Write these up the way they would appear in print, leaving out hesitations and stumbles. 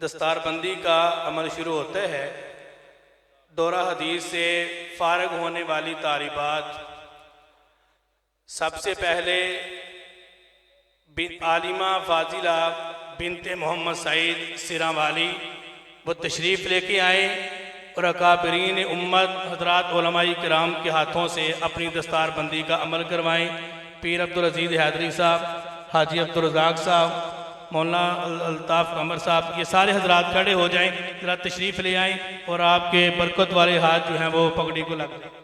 दस्तारबंदी का अमल शुरू होता है। दौरा हदीस से फारग होने वाली तालिबात सबसे पहले आलिमा फाजिला बिनते मोहम्मद सईद सिरा वाली वो तशरीफ़ लेके आए और अकाबरीन उम्मत हज़रात उलमाए किराम के हाथों से अपनी दस्तारबंदी का अमल करवाएं। पीर अब्दुल अजीज़ हैदरी साहब, हाजी अब्दुल रज़ाक साहब, मौलाना अल्ताफ़ कमर साहब, ये सारे हजरात खड़े हो जाएं, ज़रा तशरीफ़ ले आएँ और आपके बरकत वाले हाथ जो हैं वो पगड़ी को लग जाए।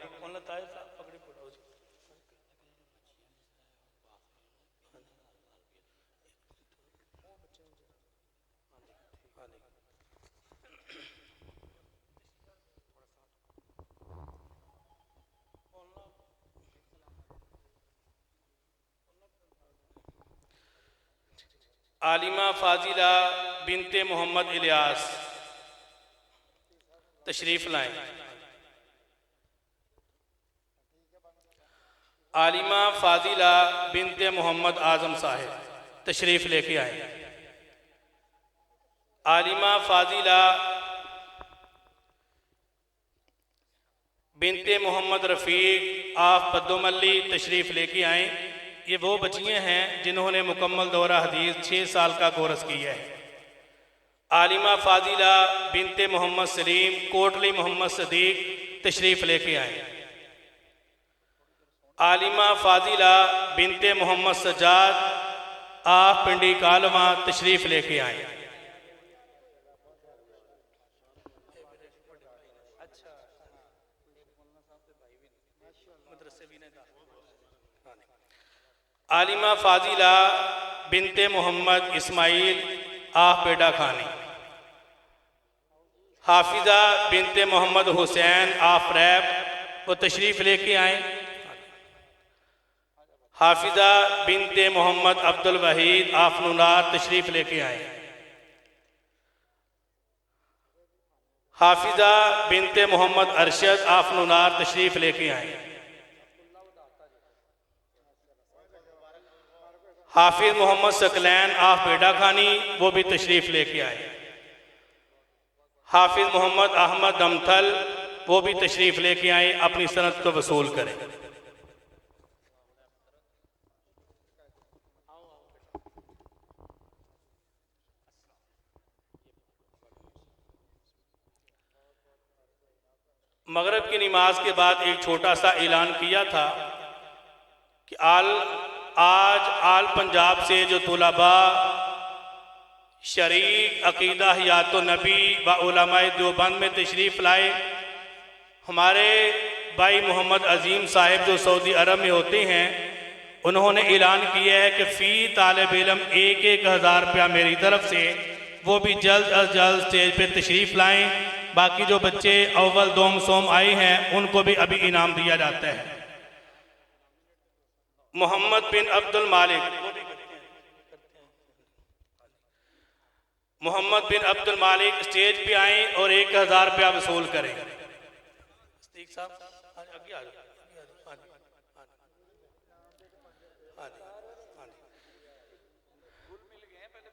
आलिमा फाजिला बिनते मोहम्मद इलियास तशरीफ़ लाएं। आलिमा फाजिला बिनते मोहम्मद आज़म साहिब तशरीफ़ लेके आए। आलिमा फाजिला बिनते मोहम्मद रफ़ीक आफ पद्दोमल्ली तशरीफ़ लेके आए। ये वो बच्चियाँ हैं जिन्होंने मुकम्मल दौरा हदीस 6 साल का कोर्स किया है। आलिमा फाजिला बिनते मोहम्मद सलीम कोटली मोहम्मद सदीक तशरीफ़ लेके आए। आलिमा फाजिला बिनते मोहम्मद सज्जाद आप पिंडी कालवा तशरीफ़ लेके आए। आलिमा फाजिला बिनते मोहम्मद इस्माइल आफ पेडा खानी। हाफिज़ा बिनते मोहम्मद हुसैन आफ रैब वो तशरीफ़ लेके आए। हाफिज़ा बिनते मोहम्मद अब्दुल वहीद आफ नुनार तशरीफ़ लेके आए। हाफिज़ा बिनते मोहम्मद अरशद आफ नुनार तशरीफ़ लेके आए। हाफिज़ मोहम्मद सकलैन आफ पेडा खानी वो भी तशरीफ़ लेके आए। हाफिज़ मोहम्मद अहमद दमथल वो भी तशरीफ़ लेके आए, अपनी सनत को वसूल करें। मगरिब की नमाज के बाद एक छोटा सा ऐलान किया था कि आज आल पंजाब से जो तुलबा शरीक अकीदा हयात नबी व उलमाए देवबंद में तशरीफ़ लाए, हमारे भाई मोहम्मद अजीम साहिब जो सऊदी अरब में होते हैं, उन्होंने ऐलान किया है कि फ़ी तालिब इल्म 1,000 रुपया मेरी तरफ से, वो भी जल्द अज जल्द स्टेज पे तशरीफ़ लाएँ। बाकी जो बच्चे अव्वल दोम सोम आए हैं उनको भी अभी इनाम दिया जाता है। मोहम्मद बिन अब्दुल मालिक स्टेज पे आए और 1,000 रुपया वसूल करें।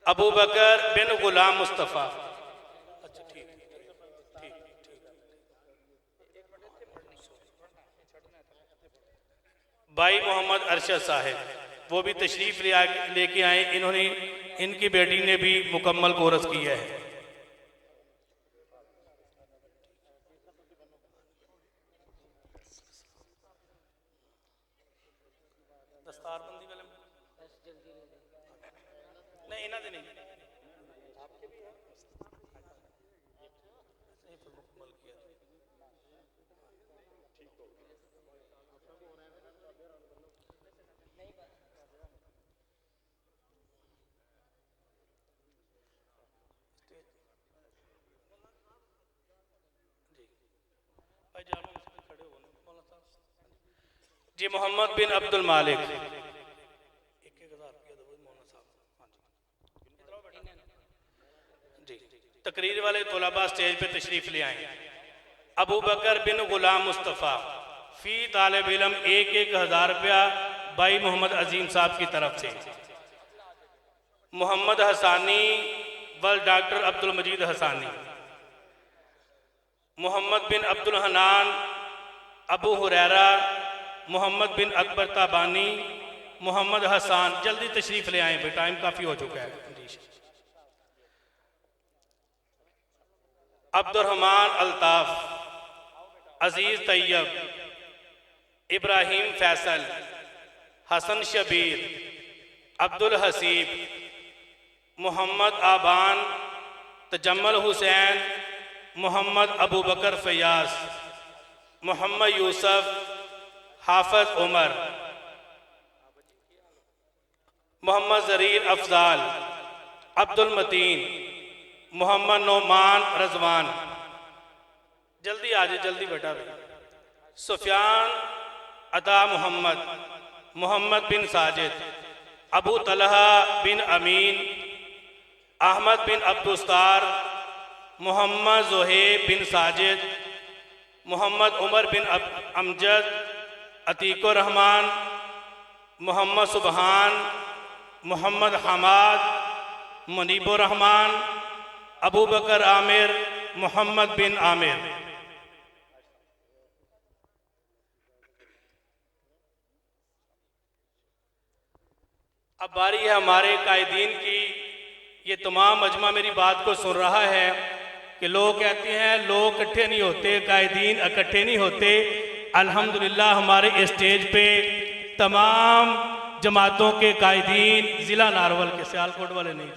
अबू बकर बिन गुलाम मुस्तफ़ा, भाई मोहम्मद अरशद साहिब वो भी तशरीफ़ लेके आए। इन्होंने इनकी बेटी ने भी मुकम्मल कोर्स किया है। दस्तारबंदी वाले नहीं इन्होंने नहीं जी। मोहम्मद बिन अब्दुल मालिक जी तकरीर वाले तुलबा स्टेज पे तशरीफ़ ले आए। अबू बकर बिन गुलाम मुस्तफ़ा फ़ी तालिब इल्म 1,000 रुपया भाई मोहम्मद अजीम साहब की तरफ से। मोहम्मद हसानी वल डॉक्टर अब्दुल मजीद हसानी, मोहम्मद बिन अब्दुल हनान, अबू हुरैरा, मोहम्मद बिन अकबर ताबानी, मोहम्मद हसान। जल्दी तशरीफ़ ले आए भाई, टाइम काफ़ी हो चुका है। अब्दुर्रहमान अल्ताफ़, अजीज़ तैयब, इब्राहिम फैसल, हसन शबीर, अब्दुल हसीब, मोहम्मद आबान, तजम्मल हुसैन, मोहम्मद अबू बकर फयाज, मोहम्मद यूसुफ, हाफिज उमर, मोहम्मद जरीर अफजाल, अब्दुल मतीन, मोहम्मद नोमान रजवान। जल्दी आ जाए, जल्दी बेटा। सुफियान अदा मोहम्मद, मोहम्मद बिन साजिद, अबू तलहा बिन अमीन, अहमद बिन अब्दुस्तार, मोहम्मद जोहेब बिन साजिद, मोहम्मद उमर बिन अमजद, अतीकुर रहमान, मोहम्मद सुबहान, मोहम्मद हमाद, मुनीबुर रहमान, अबू बकर आमिर, मोहम्मद बिन आमिर। अब बारी है हमारे कायदीन की। ये तमाम मजमा मेरी बात को सुन रहा है कि लोग कहते हैं लोग इकट्ठे नहीं होते, कायदीन इकट्ठे नहीं होते। अल्हम्दुलिल्लाह हमारे स्टेज पे तमाम जमातों के कायदीन, ज़िला नारवल के, सियालकोट वाले नहीं।